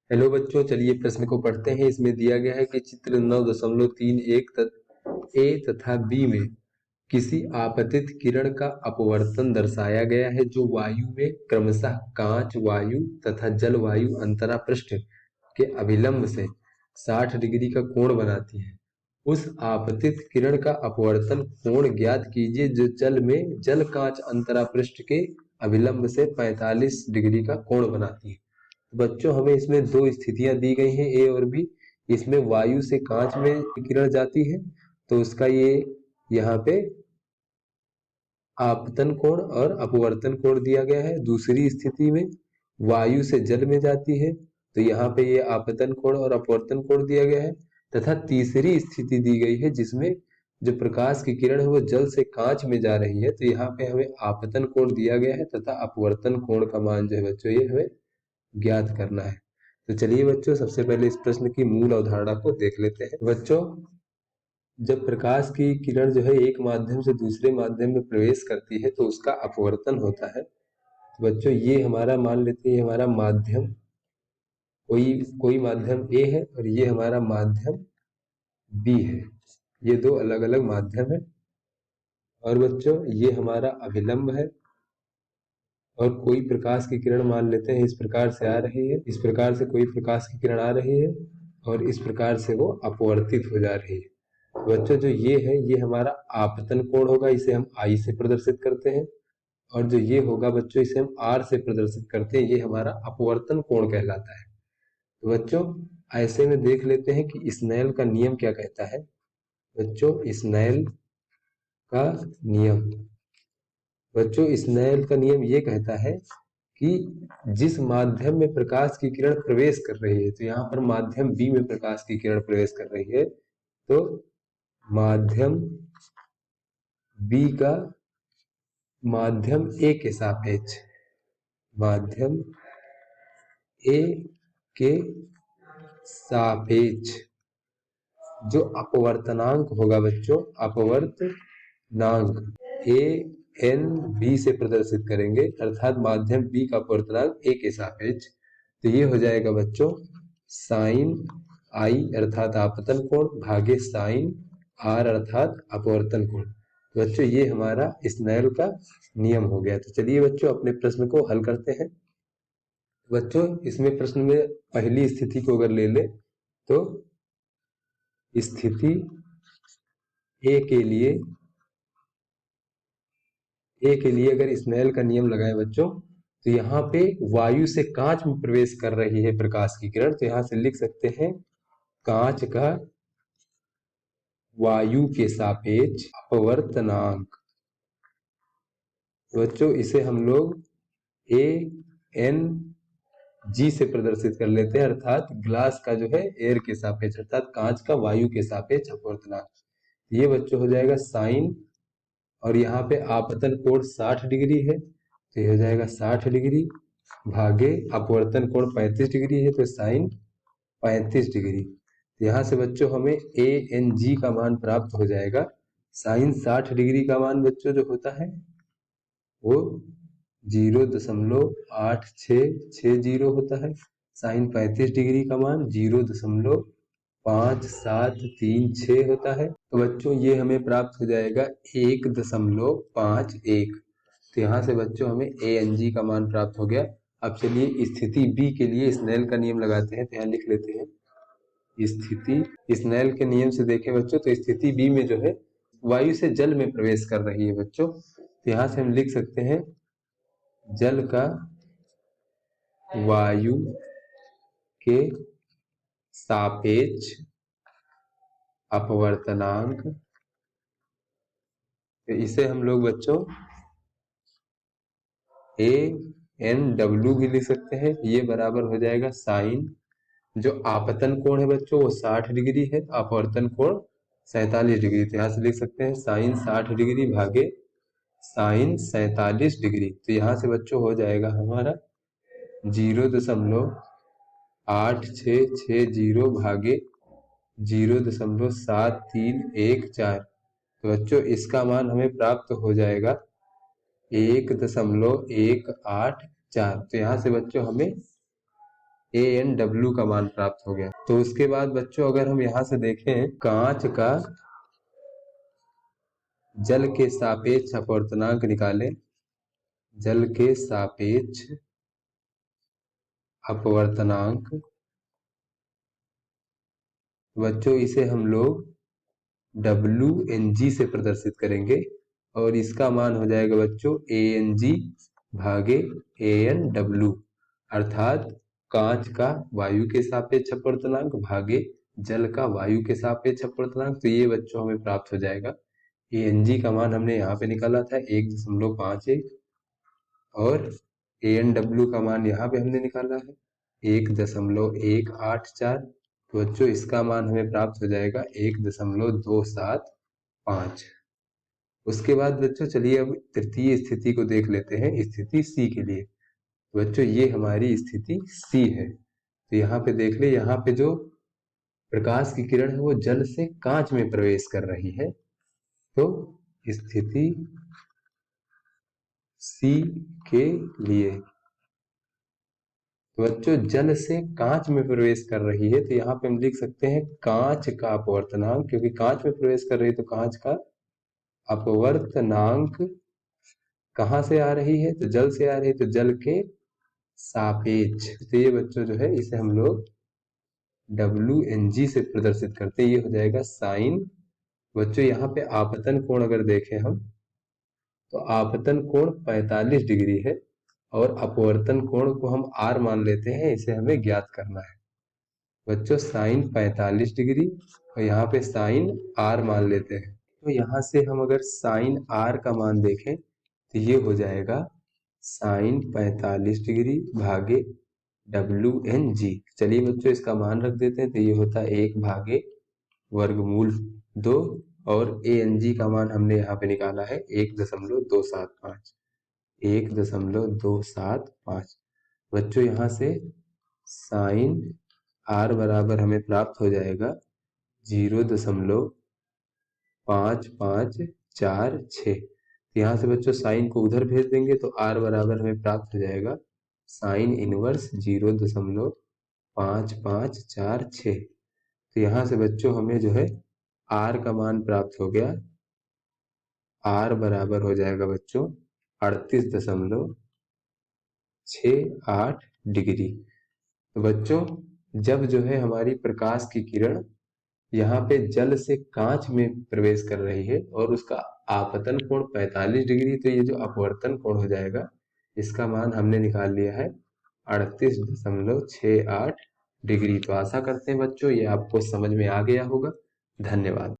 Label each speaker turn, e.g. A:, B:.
A: Hello बच्चों, चलिए प्रश्न को पढ़ते हैं। इसमें दिया गया है कि चित्र 9.31 ए तथा बी में किसी आपतित किरण का अपवर्तन दर्शाया गया है जो वायु में क्रमशः कांच वायु तथा जल वायु अंतरा पृष्ठ के अभिलंब से 60 डिग्री का कोण बनाती है। उस आपतित किरण का अपवर्तन कोण ज्ञात कीजिए जो जल में जल कांच अंतरा पृष्ठ के अभिलंब से 45 डिग्री का कोण बनाती है। बच्चों, हमें इसमें दो स्थितियां दी गई हैं, ए और बी। इसमें वायु से कांच में किरण जाती है तो उसका ये यहाँ पे आपतन कोण और अपवर्तन कोण दिया गया है। दूसरी स्थिति में वायु से जल में जाती है तो यहाँ पे ये आपतन कोण और अपवर्तन कोण दिया गया है। तथा तीसरी स्थिति दी गई है जिसमें जो प्रकाश की किरण है वो जल से कांच में जा रही है तो यहाँ पे हमें आपतन कोण दिया गया है तथा अपवर्तन कोण का मान जो है बच्चों ये हमें ज्ञात करना है। तो चलिए बच्चों, सबसे पहले इस प्रश्न की मूल अवधारणा को देख लेते हैं। बच्चों, जब प्रकाश की किरण जो है एक माध्यम से दूसरे माध्यम में प्रवेश करती है तो उसका अपवर्तन होता है। तो बच्चों, ये हमारा मान लेते हैं हमारा माध्यम, कोई कोई माध्यम ए है और ये हमारा माध्यम बी है। ये दो अलग अलग माध्यम है। और बच्चों, ये हमारा अभिलंब है और कोई प्रकाश की किरण मान लेते हैं इस प्रकार से आ रही है, इस प्रकार से कोई प्रकाश की किरण आ रही है और इस प्रकार से वो अपवर्तित हो जा रही है। तो बच्चों, जो ये है ये हमारा आपतन कोण होगा, इसे हम आई से प्रदर्शित करते हैं। और जो ये होगा बच्चों, इसे हम आर से प्रदर्शित करते हैं, ये हमारा अपवर्तन कोण कहलाता है। तो बच्चों, ऐसे में देख लेते हैं कि स्नेल का नियम क्या कहता है। बच्चों, स्नेल का नियम, बच्चों स्नेल का नियम ये कहता है कि जिस माध्यम में प्रकाश की किरण प्रवेश कर रही है, तो यहाँ पर माध्यम बी में प्रकाश की किरण प्रवेश कर रही है, तो माध्यम बी का माध्यम ए के सापेक्ष, माध्यम ए के सापेक्ष जो अपवर्तनांक होगा बच्चों, अपवर्तनांक ए एन बी से प्रदर्शित करेंगे, अर्थात माध्यम बी का अपवर्तनांक ए के सापेक्ष। तो ये हो जाएगा बच्चों साइन आई अर्थात आपतन कोण भागे साइन आर अर्थात अपवर्तन कोण। तो बच्चों, ये हमारा स्नेल का नियम हो गया। तो चलिए बच्चों, अपने प्रश्न को हल करते हैं। बच्चों, इसमें प्रश्न में पहली स्थिति को अगर ले ले तो स्थिति ए के लिए अगर स्नेल का नियम लगाए बच्चों, तो यहाँ पे वायु से कांच में प्रवेश कर रही है प्रकाश की किरण, तो यहाँ से लिख सकते हैं कांच का वायु के सापेक्ष अपवर्तनांक। बच्चों, इसे हम लोग ए एन जी से प्रदर्शित कर लेते हैं, अर्थात ग्लास का जो है एयर के सापेक्ष, अर्थात कांच का वायु के सापेक्ष अपवर्तनांक। ये बच्चों हो जाएगा साइन, और यहाँ पे आपतन कोण 60 डिग्री है तो ये हो जाएगा 60 डिग्री भागे अपवर्तन कोण 35 डिग्री है तो साइन 35 डिग्री। तो यहाँ से बच्चों हमें ए एन जी का मान प्राप्त हो जाएगा। साइन 60 डिग्री का मान बच्चों जो होता है वो 0.8660 होता है। साइन 35 डिग्री का मान 0.5736 होता है। तो बच्चों, ये हमें प्राप्त हो जाएगा 1.51। तो यहाँ से बच्चों हमें ए एन जी का मान प्राप्त हो गया। अब चलिए स्थिति बी के लिए स्नेल का नियम लगाते हैं। तो यहाँ लिख लेते हैं स्थिति स्नेल के नियम से देखें बच्चों, तो स्थिति बी में जो है वायु से जल में प्रवेश कर रही है बच्चों, तो यहाँ से हम लिख सकते हैं जल का वायु के सापेक्ष अपवर्तनांक। तो इसे हम लोग बच्चों ए एन डब्ल्यू भी लिख सकते हैं। ये बराबर हो जाएगा साइन, जो आपतन कोण है बच्चों वो 60 डिग्री है, अपवर्तन कोण 47 डिग्री। तो यहाँ से लिख सकते हैं साइन 60 डिग्री भागे साइन 47 डिग्री। तो यहाँ से बच्चों हो जाएगा हमारा 0.8660 भागे 0.7314। तो बच्चों इसका मान हमें प्राप्त हो जाएगा 1.184। तो यहाँ से बच्चों हमें ANW का मान प्राप्त हो गया। तो उसके बाद बच्चों अगर हम यहाँ से देखें, कांच का जल के सापेक्ष अपवर्तनांक निकालें, जल के सापेक्ष अपवर्तनांक, बच्चों इसे हम लोग WNG से प्रदर्शित करेंगे और इसका मान हो जाएगा बच्चों ANG भागे ANW, अर्थात कांच का वायु के सापेक्ष अपवर्तनांक भागे जल का वायु के सापेक्ष अपवर्तनांक। तो ये बच्चों हमें प्राप्त हो जाएगा। ANG का मान हमने यहाँ पे निकाला था 1.51 और ANW का मान यहाँ पे हमने निकाला है 1.184। तो बच्चों इसका मान हमें प्राप्त हो जाएगा 1.275। उसके बाद बच्चों चलिए अब तृतीय स्थिति को देख लेते हैं, स्थिति C के लिए। बच्चों ये हमारी स्थिति C है। तो यहाँ पे देख ले, यहाँ पे जो प्रकाश की किरण है वो जल से कांच में प्रवेश कर रही है। तो स्थिति C के लिए तो बच्चों जल से कांच में प्रवेश कर रही है, तो यहाँ पे हम लिख सकते हैं कांच का अपवर्तनांक, क्योंकि कांच में प्रवेश कर रही है तो कांच का अपवर्तनांक कहाँ से आ रही है, तो जल से आ रही है, तो जल के सापेक्ष। तो ये बच्चों जो है इसे हम लोग WNG से प्रदर्शित करते हैं, ये हो जाएगा साइन। बच्चों यहाँ पे आपतन कोण अगर देखें हम, तो आपतन कोण 45 डिग्री है और अपवर्तन कोण को हम R मान लेते हैं, इसे हमें ज्ञात करना है। बच्चों साइन 45 डिग्री और यहाँ पे साइन R मान लेते हैं। तो यहाँ से हम अगर साइन R का मान देखें तो ये हो जाएगा साइन 45 डिग्री भागे WNG। चलिए बच्चों इसका मान रख देते हैं, तो ये होता है 1 भागे वर्गमूल 2 और ANG का मान हमने यहाँ पे निकाला है 1.275। 1.275। बच्चों यहाँ से साइन R बराबर हमें प्राप्त हो जाएगा 0.5546। यहाँ से बच्चों साइन को उधर भेज देंगे तो R बराबर हमें प्राप्त हो जाएगा साइन इनवर्स 0.5546। तो यहाँ से बच्चों हमें जो है R का मान प्राप्त हो गया। R बराबर हो जाएगा बच्चों 38.68 डिग्री। तो बच्चों जब जो है हमारी प्रकाश की किरण यहाँ पे जल से कांच में प्रवेश कर रही है और उसका आपतन कोण 45 डिग्री, तो ये जो अपवर्तन कोण हो जाएगा इसका मान हमने निकाल लिया है 38.68 डिग्री। तो आशा करते हैं बच्चों ये आपको समझ में आ गया होगा। धन्यवाद।